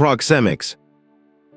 Proxemics.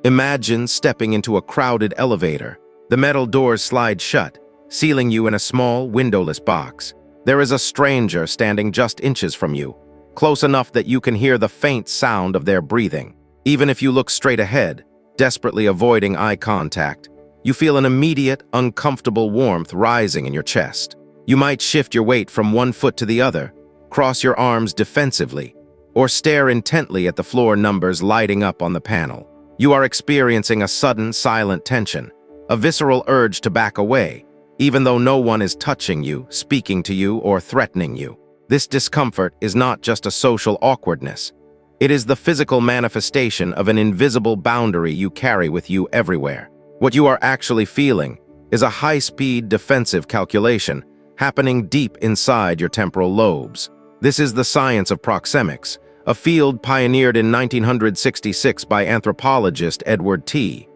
Imagine stepping into a crowded elevator. The metal doors slide shut, sealing you in a small, windowless box. There is a stranger standing just inches from you, close enough that you can hear the faint sound of their breathing. Even if you look straight ahead, desperately avoiding eye contact, you feel an immediate, uncomfortable warmth rising in your chest. You might shift your weight from one foot to the other, cross your arms defensively, or stare intently at the floor numbers lighting up on the panel. You are experiencing a sudden, silent tension, a visceral urge to back away, even though no one is touching you, speaking to you, or threatening you. This discomfort is not just a social awkwardness. It is the physical manifestation of an invisible boundary you carry with you everywhere. What you are actually feeling is a high-speed defensive calculation happening deep inside your temporal lobes. This is the science of proxemics, a field pioneered in 1966 by anthropologist Edward T.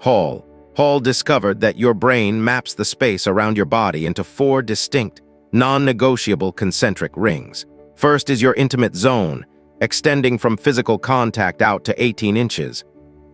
Hall. Hall discovered that your brain maps the space around your body into 4 distinct, non-negotiable concentric rings. First is your intimate zone, extending from physical contact out to 18 inches,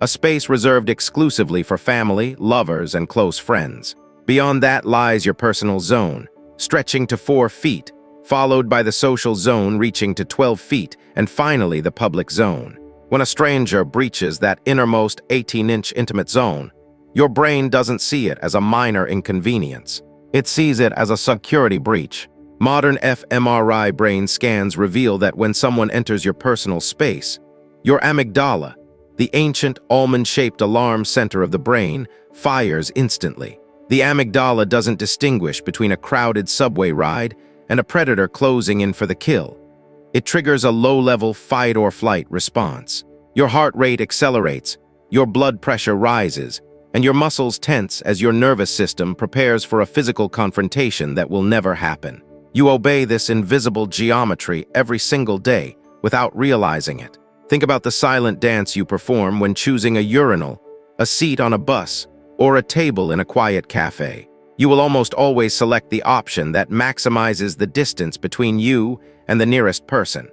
a space reserved exclusively for family, lovers, and close friends. Beyond that lies your personal zone, stretching to 4 feet, followed by the social zone reaching to 12 feet, and finally the public zone. When a stranger breaches that innermost 18-inch intimate zone, your brain doesn't see it as a minor inconvenience. It sees it as a security breach. Modern fMRI brain scans reveal that when someone enters your personal space, your amygdala, the ancient almond-shaped alarm center of the brain, fires instantly. The amygdala doesn't distinguish between a crowded subway ride and a predator closing in for the kill. It triggers a low-level fight-or-flight response. Your heart rate accelerates, your blood pressure rises, and your muscles tense as your nervous system prepares for a physical confrontation that will never happen. You obey this invisible geometry every single day without realizing it. Think about the silent dance you perform when choosing a urinal, a seat on a bus, or a table in a quiet cafe. You will almost always select the option that maximizes the distance between you and the nearest person,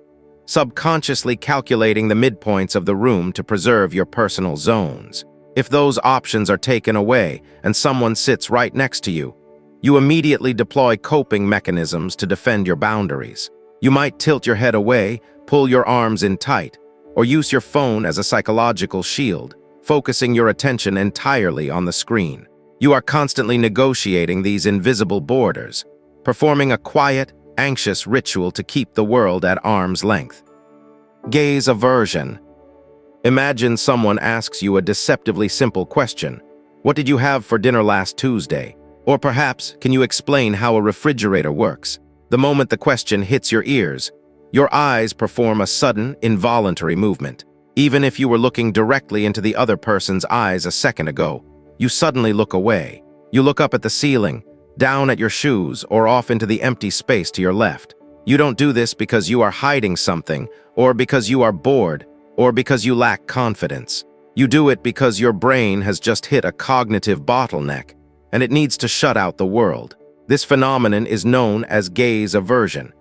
subconsciously calculating the midpoints of the room to preserve your personal zones. If those options are taken away and someone sits right next to you, you immediately deploy coping mechanisms to defend your boundaries. You might tilt your head away, pull your arms in tight, or use your phone as a psychological shield, focusing your attention entirely on the screen. You are constantly negotiating these invisible borders, performing a quiet, anxious ritual to keep the world at arm's length. Gaze aversion. Imagine someone asks you a deceptively simple question. What did you have for dinner last Tuesday? Or perhaps, can you explain how a refrigerator works? The moment the question hits your ears, your eyes perform a sudden, involuntary movement. Even if you were looking directly into the other person's eyes a second ago, you suddenly look away. You look up at the ceiling, down at your shoes, or off into the empty space to your left. You don't do this because you are hiding something, or because you are bored, or because you lack confidence. You do it because your brain has just hit a cognitive bottleneck, and it needs to shut out the world. This phenomenon is known as gaze aversion,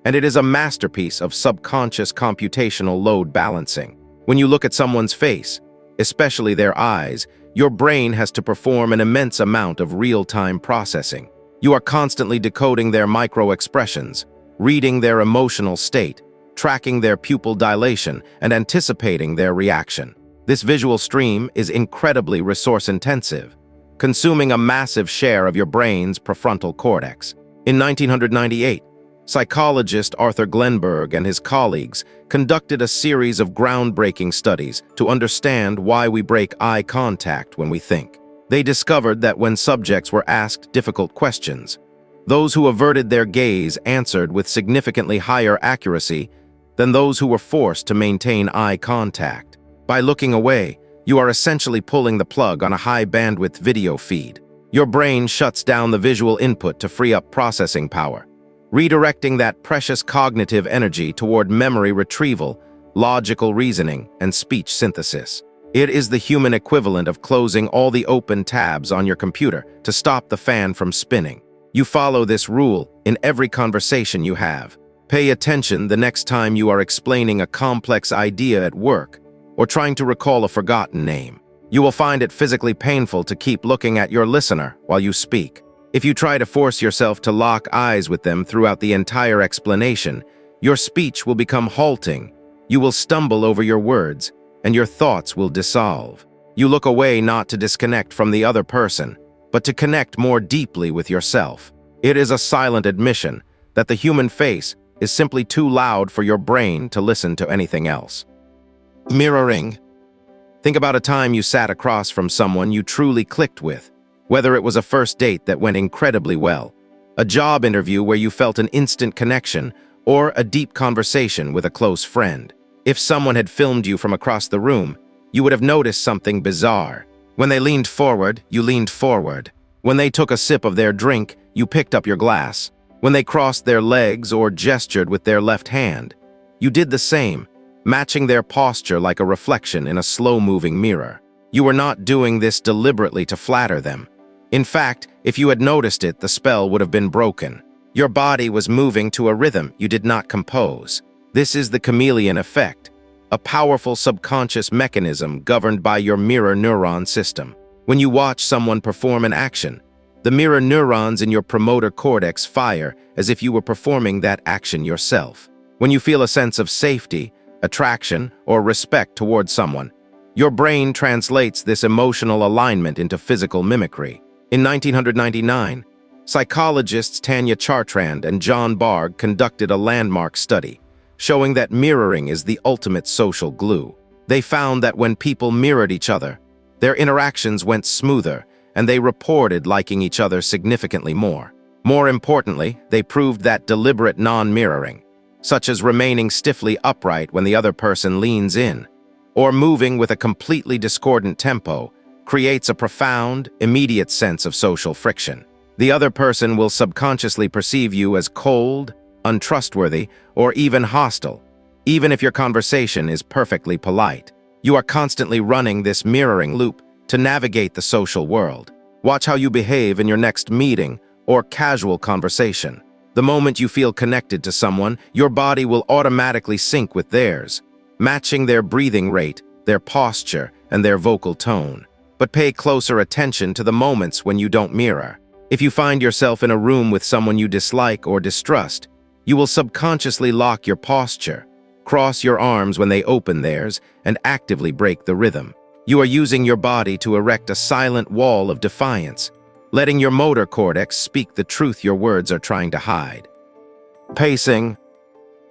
and it is a masterpiece of subconscious computational load balancing. When you look at someone's face, especially their eyes, your brain has to perform an immense amount of real-time processing. You are constantly decoding their micro-expressions, reading their emotional state, tracking their pupil dilation, and anticipating their reaction. This visual stream is incredibly resource-intensive, consuming a massive share of your brain's prefrontal cortex. In 1998, psychologist Arthur Glenberg and his colleagues conducted a series of groundbreaking studies to understand why we break eye contact when we think. They discovered that when subjects were asked difficult questions, those who averted their gaze answered with significantly higher accuracy than those who were forced to maintain eye contact. By looking away, you are essentially pulling the plug on a high-bandwidth video feed. Your brain shuts down the visual input to free up processing power, redirecting that precious cognitive energy toward memory retrieval, logical reasoning, and speech synthesis. It is the human equivalent of closing all the open tabs on your computer to stop the fan from spinning. You follow this rule in every conversation you have. Pay attention the next time you are explaining a complex idea at work, or trying to recall a forgotten name. You will find it physically painful to keep looking at your listener while you speak. If you try to force yourself to lock eyes with them throughout the entire explanation, your speech will become halting, you will stumble over your words, and your thoughts will dissolve. You look away not to disconnect from the other person, but to connect more deeply with yourself. It is a silent admission that the human face is simply too loud for your brain to listen to anything else. Mirroring. Think about a time you sat across from someone you truly clicked with, whether it was a first date that went incredibly well, a job interview where you felt an instant connection, or a deep conversation with a close friend. If someone had filmed you from across the room, you would have noticed something bizarre. When they leaned forward, you leaned forward. When they took a sip of their drink, you picked up your glass. When they crossed their legs or gestured with their left hand, you did the same, matching their posture like a reflection in a slow-moving mirror. You were not doing this deliberately to flatter them. In fact, if you had noticed it, the spell would have been broken. Your body was moving to a rhythm you did not compose. This is the chameleon effect, a powerful subconscious mechanism governed by your mirror neuron system. When you watch someone perform an action, the mirror neurons in your promoter cortex fire as if you were performing that action yourself. When you feel a sense of safety, attraction, or respect towards someone, your brain translates this emotional alignment into physical mimicry. In 1999, psychologists Tanya Chartrand and John Bargh conducted a landmark study, showing that mirroring is the ultimate social glue. They found that when people mirrored each other, their interactions went smoother, and they reported liking each other significantly more. More importantly, they proved that deliberate non-mirroring, such as remaining stiffly upright when the other person leans in, or moving with a completely discordant tempo, creates a profound, immediate sense of social friction. The other person will subconsciously perceive you as cold, untrustworthy, or even hostile, even if your conversation is perfectly polite. You are constantly running this mirroring loop to navigate the social world. Watch how you behave in your next meeting or casual conversation. The moment you feel connected to someone, your body will automatically sync with theirs, matching their breathing rate, their posture, and their vocal tone. But pay closer attention to the moments when you don't mirror. If you find yourself in a room with someone you dislike or distrust, you will subconsciously lock your posture, cross your arms when they open theirs, and actively break the rhythm. You are using your body to erect a silent wall of defiance, letting your motor cortex speak the truth your words are trying to hide. Pacing.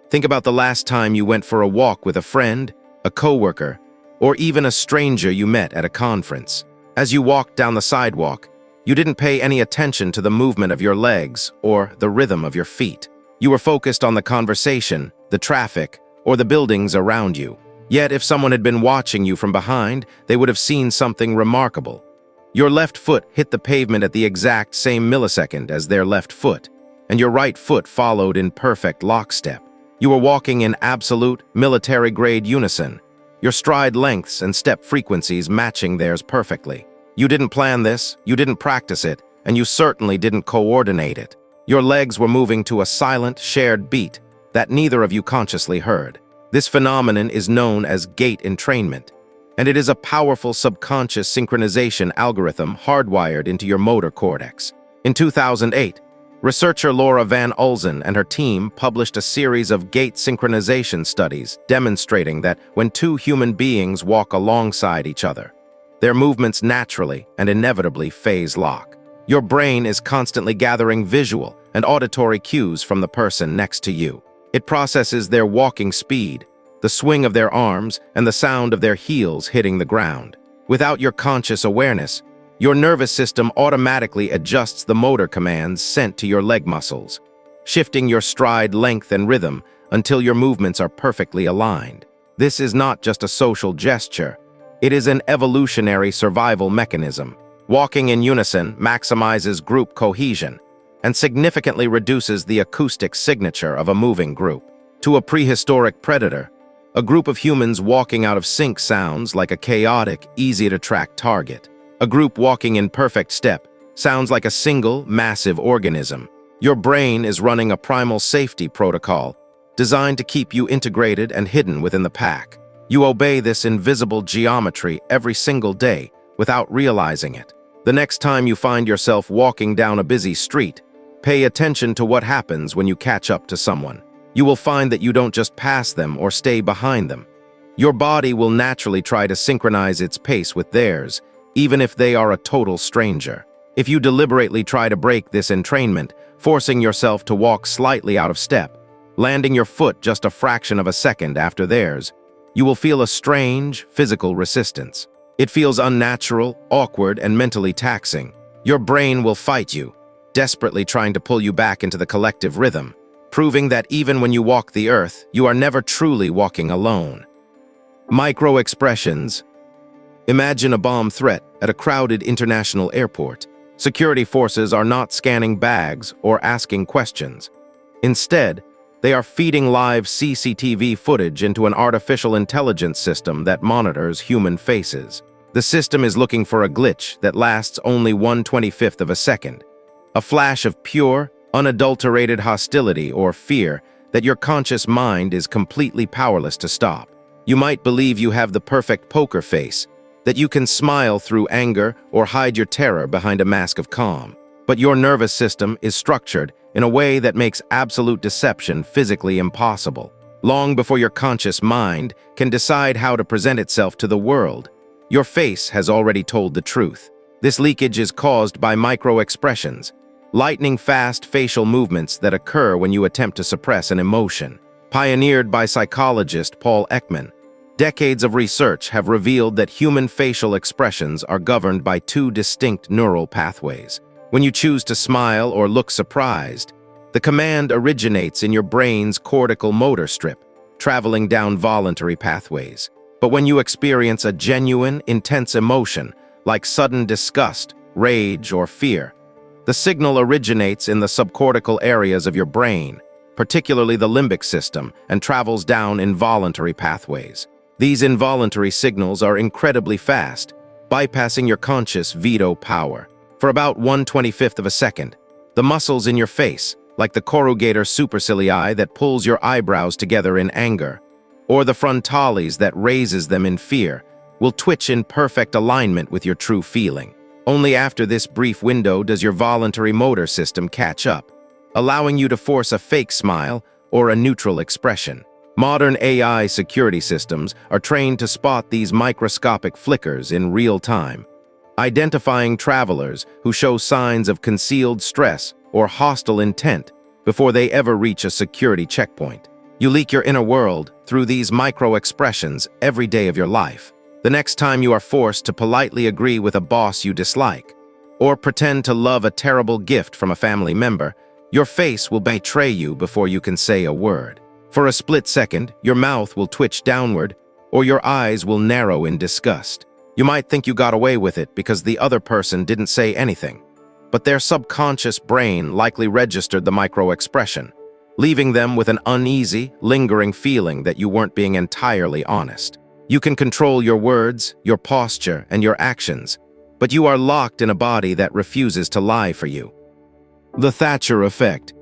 Think about the last time you went for a walk with a friend, a coworker, or even a stranger you met at a conference. As you walked down the sidewalk, you didn't pay any attention to the movement of your legs or the rhythm of your feet. You were focused on the conversation, the traffic, or the buildings around you. Yet if someone had been watching you from behind, they would have seen something remarkable. Your left foot hit the pavement at the exact same millisecond as their left foot, and your right foot followed in perfect lockstep. You were walking in absolute, military-grade unison, your stride lengths and step frequencies matching theirs perfectly. You didn't plan this, you didn't practice it, and you certainly didn't coordinate it. Your legs were moving to a silent, shared beat that neither of you consciously heard. This phenomenon is known as gait entrainment, and it is a powerful subconscious synchronization algorithm hardwired into your motor cortex. In 2008, researcher Laura Van Ulzen and her team published a series of gait synchronization studies demonstrating that when two human beings walk alongside each other, their movements naturally and inevitably phase lock. Your brain is constantly gathering visual and auditory cues from the person next to you. It processes their walking speed, the swing of their arms, and the sound of their heels hitting the ground. Without your conscious awareness, your nervous system automatically adjusts the motor commands sent to your leg muscles, shifting your stride length and rhythm until your movements are perfectly aligned. This is not just a social gesture, it is an evolutionary survival mechanism. Walking in unison maximizes group cohesion and significantly reduces the acoustic signature of a moving group. To a prehistoric predator, a group of humans walking out of sync sounds like a chaotic, easy-to-track target. A group walking in perfect step sounds like a single, massive organism. Your brain is running a primal safety protocol designed to keep you integrated and hidden within the pack. You obey this invisible geometry every single day without realizing it. The next time you find yourself walking down a busy street, pay attention to what happens when you catch up to someone. You will find that you don't just pass them or stay behind them. Your body will naturally try to synchronize its pace with theirs, even if they are a total stranger. If you deliberately try to break this entrainment, forcing yourself to walk slightly out of step, landing your foot just a fraction of a second after theirs, you will feel a strange physical resistance. It feels unnatural, awkward, and mentally taxing. Your brain will fight you, desperately trying to pull you back into the collective rhythm, proving that even when you walk the earth, you are never truly walking alone. Micro-expressions. Imagine a bomb threat at a crowded international airport. Security forces are not scanning bags or asking questions. Instead, they are feeding live CCTV footage into an artificial intelligence system that monitors human faces. The system is looking for a glitch that lasts only 1/25th of a second, a flash of pure, unadulterated hostility or fear that your conscious mind is completely powerless to stop. You might believe you have the perfect poker face, that you can smile through anger or hide your terror behind a mask of calm. But your nervous system is structured in a way that makes absolute deception physically impossible. Long before your conscious mind can decide how to present itself to the world, your face has already told the truth. This leakage is caused by micro-expressions, lightning-fast facial movements that occur when you attempt to suppress an emotion. Pioneered by psychologist Paul Ekman, decades of research have revealed that human facial expressions are governed by two distinct neural pathways. When you choose to smile or look surprised, the command originates in your brain's cortical motor strip, traveling down voluntary pathways. But when you experience a genuine, intense emotion, like sudden disgust, rage, or fear, the signal originates in the subcortical areas of your brain, particularly the limbic system, and travels down involuntary pathways. These involuntary signals are incredibly fast, bypassing your conscious veto power. For about 1/25th of a second, the muscles in your face, like the corrugator supercilii that pulls your eyebrows together in anger, or the frontalis that raises them in fear, will twitch in perfect alignment with your true feeling. Only after this brief window does your voluntary motor system catch up, allowing you to force a fake smile or a neutral expression. Modern AI security systems are trained to spot these microscopic flickers in real time, identifying travelers who show signs of concealed stress or hostile intent before they ever reach a security checkpoint. You leak your inner world through these micro-expressions every day of your life. The next time you are forced to politely agree with a boss you dislike, or pretend to love a terrible gift from a family member, your face will betray you before you can say a word. For a split second, your mouth will twitch downward, or your eyes will narrow in disgust. You might think you got away with it because the other person didn't say anything, but their subconscious brain likely registered the micro-expression, leaving them with an uneasy, lingering feeling that you weren't being entirely honest. You can control your words, your posture, and your actions, but you are locked in a body that refuses to lie for you. The Thatcher Effect.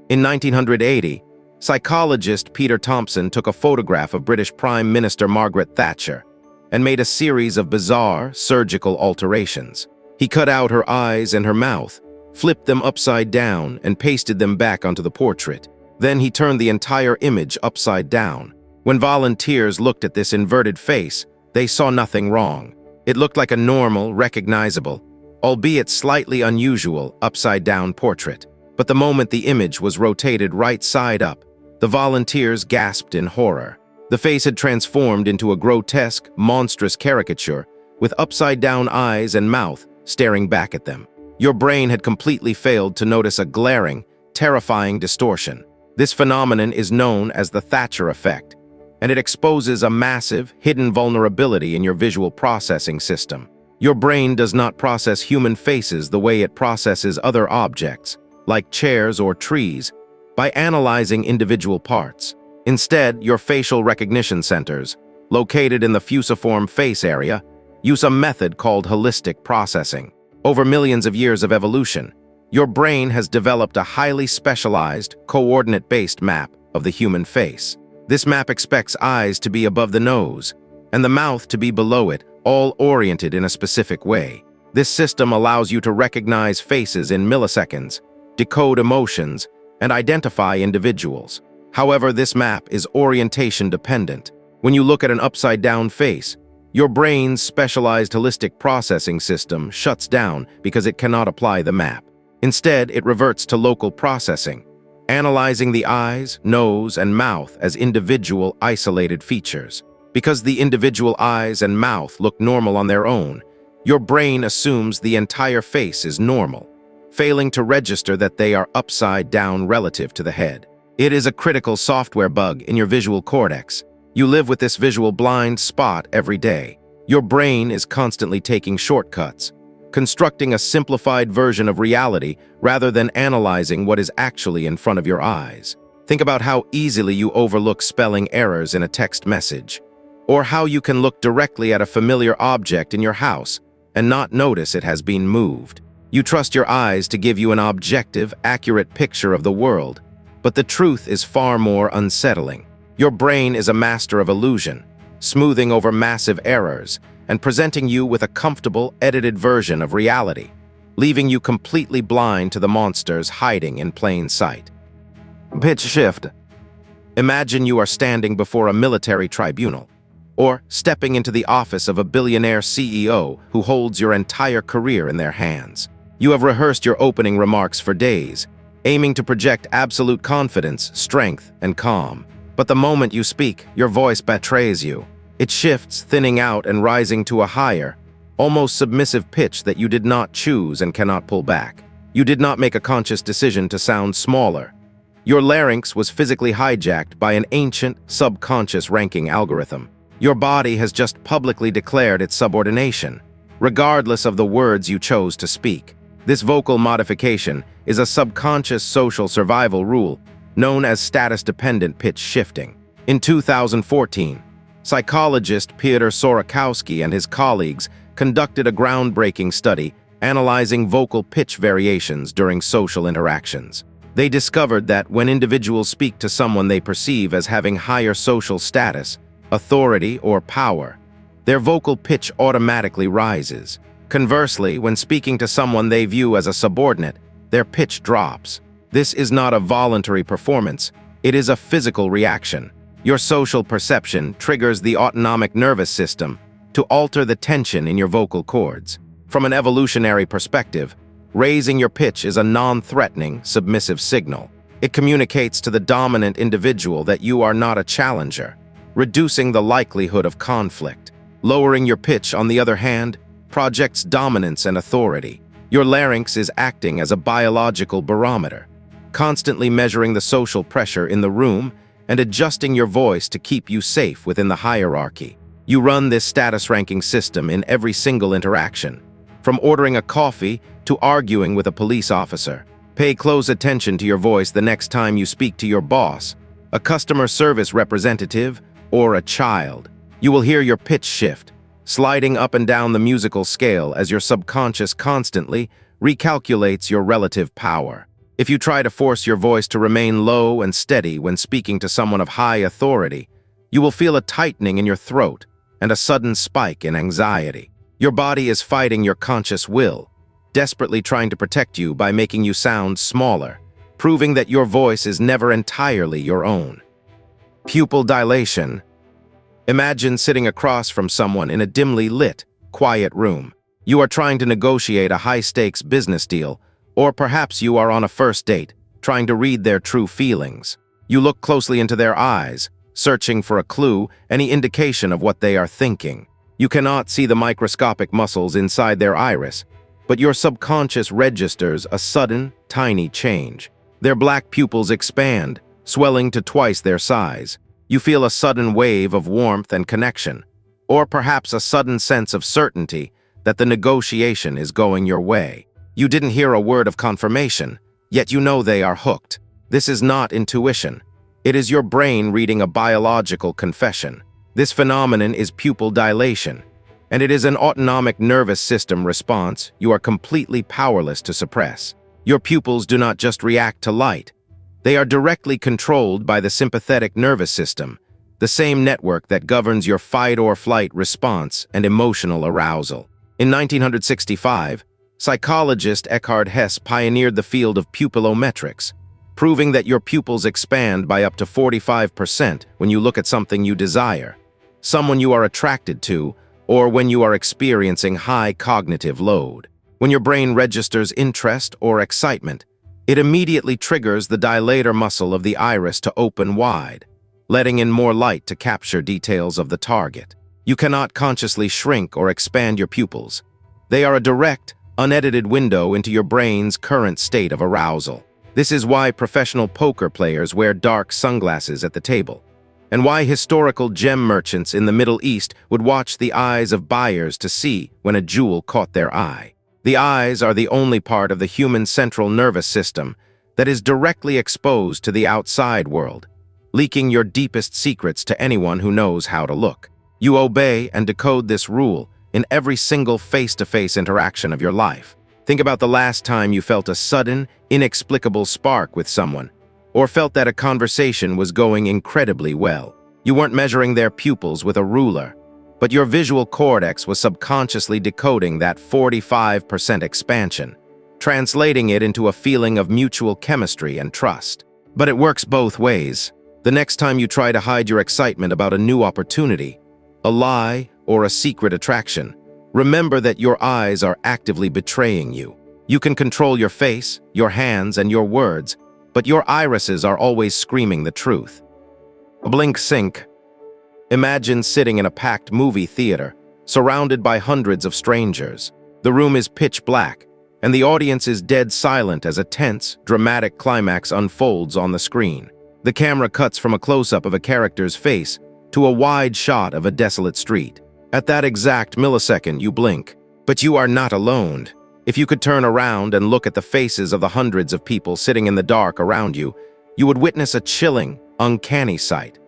In 1980, psychologist Peter Thompson took a photograph of British Prime Minister Margaret Thatcher and made a series of bizarre, surgical alterations. He cut out her eyes and her mouth, flipped them upside down, and pasted them back onto the portrait. Then he turned the entire image upside down. When volunteers looked at this inverted face, they saw nothing wrong. It looked like a normal, recognizable, albeit slightly unusual, upside-down portrait. But the moment the image was rotated right side up, the volunteers gasped in horror. The face had transformed into a grotesque, monstrous caricature, with upside-down eyes and mouth staring back at them. Your brain had completely failed to notice a glaring, terrifying distortion. This phenomenon is known as the Thatcher Effect, and it exposes a massive, hidden vulnerability in your visual processing system. Your brain does not process human faces the way it processes other objects, like chairs or trees, by analyzing individual parts. Instead, your facial recognition centers, located in the fusiform face area, use a method called holistic processing. Over millions of years of evolution, your brain has developed a highly specialized, coordinate-based map of the human face. This map expects eyes to be above the nose and the mouth to be below it, all oriented in a specific way. This system allows you to recognize faces in milliseconds, decode emotions, and identify individuals. However, this map is orientation dependent. When you look at an upside-down face, your brain's specialized holistic processing system shuts down because it cannot apply the map. Instead, it reverts to local processing, analyzing the eyes, nose, and mouth as individual, isolated features. Because the individual eyes and mouth look normal on their own, your brain assumes the entire face is normal, failing to register that they are upside down relative to the head. It is a critical software bug in your visual cortex. You live with this visual blind spot every day. Your brain is constantly taking shortcuts, constructing a simplified version of reality rather than analyzing what is actually in front of your eyes. Think about how easily you overlook spelling errors in a text message, or how you can look directly at a familiar object in your house and not notice it has been moved. You trust your eyes to give you an objective, accurate picture of the world, but the truth is far more unsettling. Your brain is a master of illusion, smoothing over massive errors and presenting you with a comfortable, edited version of reality, leaving you completely blind to the monsters hiding in plain sight. Pitch shift. Imagine you are standing before a military tribunal, or stepping into the office of a billionaire CEO who holds your entire career in their hands. You have rehearsed your opening remarks for days, aiming to project absolute confidence, strength, and calm. But the moment you speak, your voice betrays you. It shifts, thinning out and rising to a higher, almost submissive pitch that you did not choose and cannot pull back. You did not make a conscious decision to sound smaller. Your larynx was physically hijacked by an ancient, subconscious ranking algorithm. Your body has just publicly declared its subordination, regardless of the words you chose to speak. This vocal modification is a subconscious social survival rule known as status-dependent pitch shifting. In 2014, psychologist Peter Sorakowski and his colleagues conducted a groundbreaking study analyzing vocal pitch variations during social interactions. They discovered that when individuals speak to someone they perceive as having higher social status, authority, or power, their vocal pitch automatically rises. Conversely, when speaking to someone they view as a subordinate, their pitch drops. This is not a voluntary performance, it is a physical reaction. Your social perception triggers the autonomic nervous system to alter the tension in your vocal cords. From an evolutionary perspective, raising your pitch is a non-threatening, submissive signal. It communicates to the dominant individual that you are not a challenger, reducing the likelihood of conflict. Lowering your pitch, on the other hand, projects dominance and authority. Your larynx is acting as a biological barometer, constantly measuring the social pressure in the room and adjusting your voice to keep you safe within the hierarchy. You run this status ranking system in every single interaction, from ordering a coffee to arguing with a police officer. Pay close attention to your voice the next time you speak to your boss, a customer service representative, or a child. You will hear your pitch shift, sliding up and down the musical scale as your subconscious constantly recalculates your relative power. If you try to force your voice to remain low and steady when speaking to someone of high authority, you will feel a tightening in your throat and a sudden spike in anxiety. Your body is fighting your conscious will, desperately trying to protect you by making you sound smaller, proving that your voice is never entirely your own. Pupil dilation. Imagine sitting across from someone in a dimly lit, quiet room. You are trying to negotiate a high-stakes business deal, or perhaps you are on a first date, trying to read their true feelings. You look closely into their eyes, searching for a clue, any indication of what they are thinking. You cannot see the microscopic muscles inside their iris, but your subconscious registers a sudden, tiny change. Their black pupils expand, swelling to twice their size. You feel a sudden wave of warmth and connection, or perhaps a sudden sense of certainty that the negotiation is going your way. You didn't hear a word of confirmation, yet you know they are hooked. This is not intuition. It is your brain reading a biological confession. This phenomenon is pupil dilation, and it is an autonomic nervous system response you are completely powerless to suppress. Your pupils do not just react to light. They are directly controlled by the sympathetic nervous system, the same network that governs your fight-or-flight response and emotional arousal. In 1965, psychologist Eckhard Hess pioneered the field of pupillometrics, proving that your pupils expand by up to 45% when you look at something you desire, someone you are attracted to, or when you are experiencing high cognitive load. When your brain registers interest or excitement, it immediately triggers the dilator muscle of the iris to open wide, letting in more light to capture details of the target. You cannot consciously shrink or expand your pupils. They are a direct, unedited window into your brain's current state of arousal. This is why professional poker players wear dark sunglasses at the table, and why historical gem merchants in the Middle East would watch the eyes of buyers to see when a jewel caught their eye. The eyes are the only part of the human central nervous system that is directly exposed to the outside world, leaking your deepest secrets to anyone who knows how to look. You obey and decode this rule in every single face-to-face interaction of your life. Think about the last time you felt a sudden, inexplicable spark with someone, or felt that a conversation was going incredibly well. You weren't measuring their pupils with a ruler, but your visual cortex was subconsciously decoding that 45% expansion, translating it into a feeling of mutual chemistry and trust. But it works both ways. The next time you try to hide your excitement about a new opportunity, a lie, or a secret attraction, remember that your eyes are actively betraying you. You can control your face, your hands, and your words, but your irises are always screaming the truth. Blink sync. Imagine sitting in a packed movie theater, surrounded by hundreds of strangers. The room is pitch black, and the audience is dead silent as a tense, dramatic climax unfolds on the screen. The camera cuts from a close-up of a character's face to a wide shot of a desolate street. At that exact millisecond, you blink. But you are not alone. If you could turn around and look at the faces of the hundreds of people sitting in the dark around you, you would witness a chilling, uncanny sight.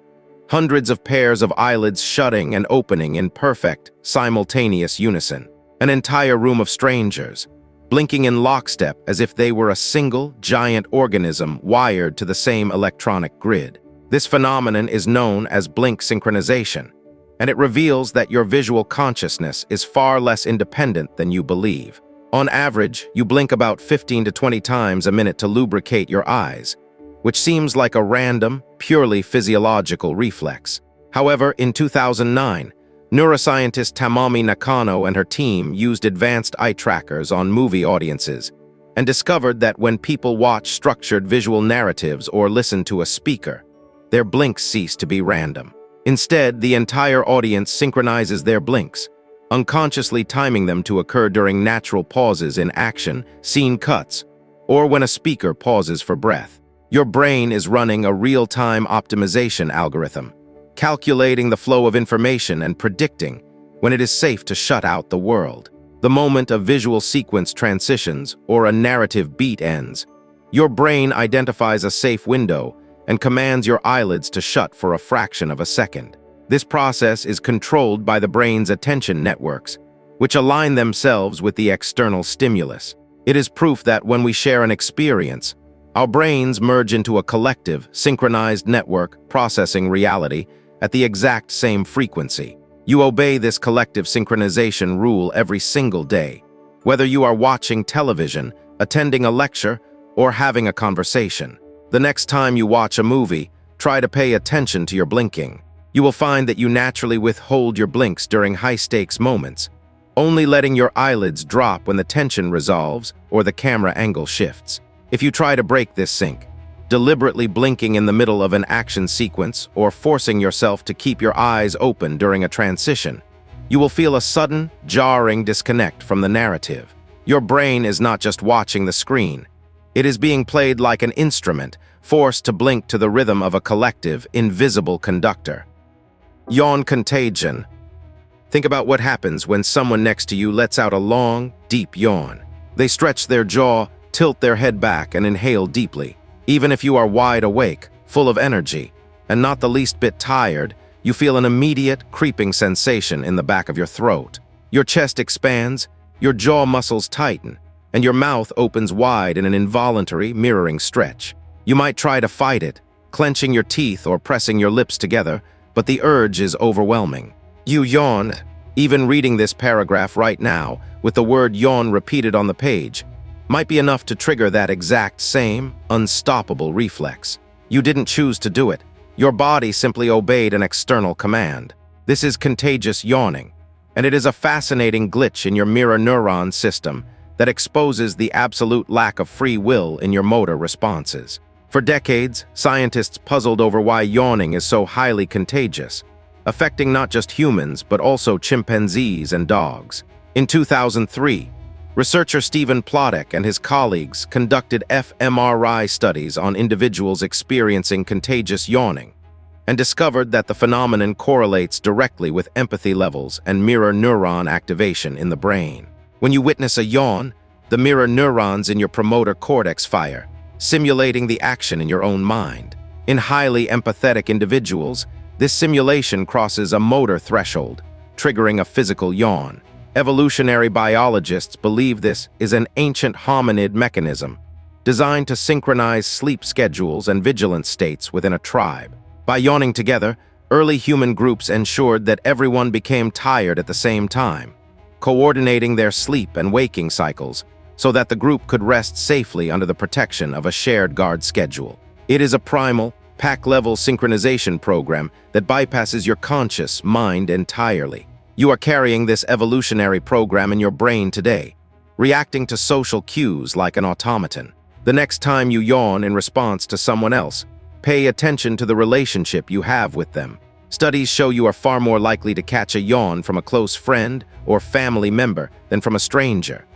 Hundreds of pairs of eyelids shutting and opening in perfect, simultaneous unison. An entire room of strangers, blinking in lockstep as if they were a single, giant organism wired to the same electronic grid. This phenomenon is known as blink synchronization, and it reveals that your visual consciousness is far less independent than you believe. On average, you blink about 15 to 20 times a minute to lubricate your eyes, which seems like a random, purely physiological reflex. However, in 2009, neuroscientist Tamami Nakano and her team used advanced eye trackers on movie audiences and discovered that when people watch structured visual narratives or listen to a speaker, their blinks cease to be random. Instead, the entire audience synchronizes their blinks, unconsciously timing them to occur during natural pauses in action, scene cuts, or when a speaker pauses for breath. Your brain is running a real-time optimization algorithm, calculating the flow of information and predicting when it is safe to shut out the world. The moment a visual sequence transitions or a narrative beat ends, your brain identifies a safe window and commands your eyelids to shut for a fraction of a second. This process is controlled by the brain's attention networks, which align themselves with the external stimulus. It is proof that when we share an experience, our brains merge into a collective, synchronized network processing reality at the exact same frequency. You obey this collective synchronization rule every single day, whether you are watching television, attending a lecture, or having a conversation. The next time you watch a movie, try to pay attention to your blinking. You will find that you naturally withhold your blinks during high-stakes moments, only letting your eyelids drop when the tension resolves or the camera angle shifts. If you try to break this sync, deliberately blinking in the middle of an action sequence or forcing yourself to keep your eyes open during a transition, you will feel a sudden, jarring disconnect from the narrative. Your brain is not just watching the screen. It is being played like an instrument, forced to blink to the rhythm of a collective, invisible conductor. Yawn contagion. Think about what happens when someone next to you lets out a long, deep yawn. They stretch their jaw, tilt their head back, and inhale deeply. Even if you are wide awake, full of energy, and not the least bit tired, you feel an immediate, creeping sensation in the back of your throat. Your chest expands, your jaw muscles tighten, and your mouth opens wide in an involuntary, mirroring stretch. You might try to fight it, clenching your teeth or pressing your lips together, but the urge is overwhelming. You yawn. Even reading this paragraph right now, with the word yawn repeated on the page, might be enough to trigger that exact same, unstoppable reflex. You didn't choose to do it. Your body simply obeyed an external command. This is contagious yawning, and it is a fascinating glitch in your mirror neuron system that exposes the absolute lack of free will in your motor responses. For decades, scientists puzzled over why yawning is so highly contagious, affecting not just humans but also chimpanzees and dogs. In 2003, researcher Stephen Plottek and his colleagues conducted fMRI studies on individuals experiencing contagious yawning and discovered that the phenomenon correlates directly with empathy levels and mirror neuron activation in the brain. When you witness a yawn, the mirror neurons in your promoter cortex fire, simulating the action in your own mind. In highly empathetic individuals, this simulation crosses a motor threshold, triggering a physical yawn. Evolutionary biologists believe this is an ancient hominid mechanism designed to synchronize sleep schedules and vigilance states within a tribe. By yawning together, early human groups ensured that everyone became tired at the same time, coordinating their sleep and waking cycles so that the group could rest safely under the protection of a shared guard schedule. It is a primal, pack-level synchronization program that bypasses your conscious mind entirely. You are carrying this evolutionary program in your brain today, reacting to social cues like an automaton. The next time you yawn in response to someone else, pay attention to the relationship you have with them. Studies show you are far more likely to catch a yawn from a close friend or family member than from a stranger,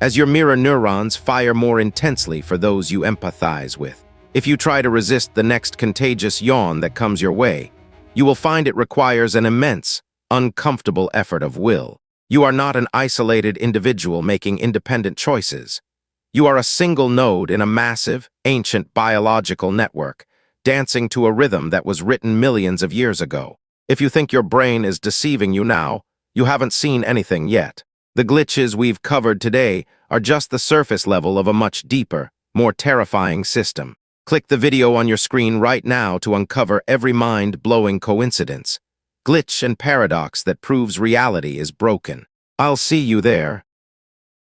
as your mirror neurons fire more intensely for those you empathize with. If you try to resist the next contagious yawn that comes your way, you will find it requires an immense, uncomfortable effort of will. You are not an isolated individual making independent choices. You are a single node in a massive, ancient biological network, dancing to a rhythm that was written millions of years ago. If you think your brain is deceiving you now, you haven't seen anything yet. The glitches we've covered today are just the surface level of a much deeper, more terrifying system. Click the video on your screen right now to uncover every mind-blowing coincidence, glitch and paradox that proves reality is broken. I'll see you there.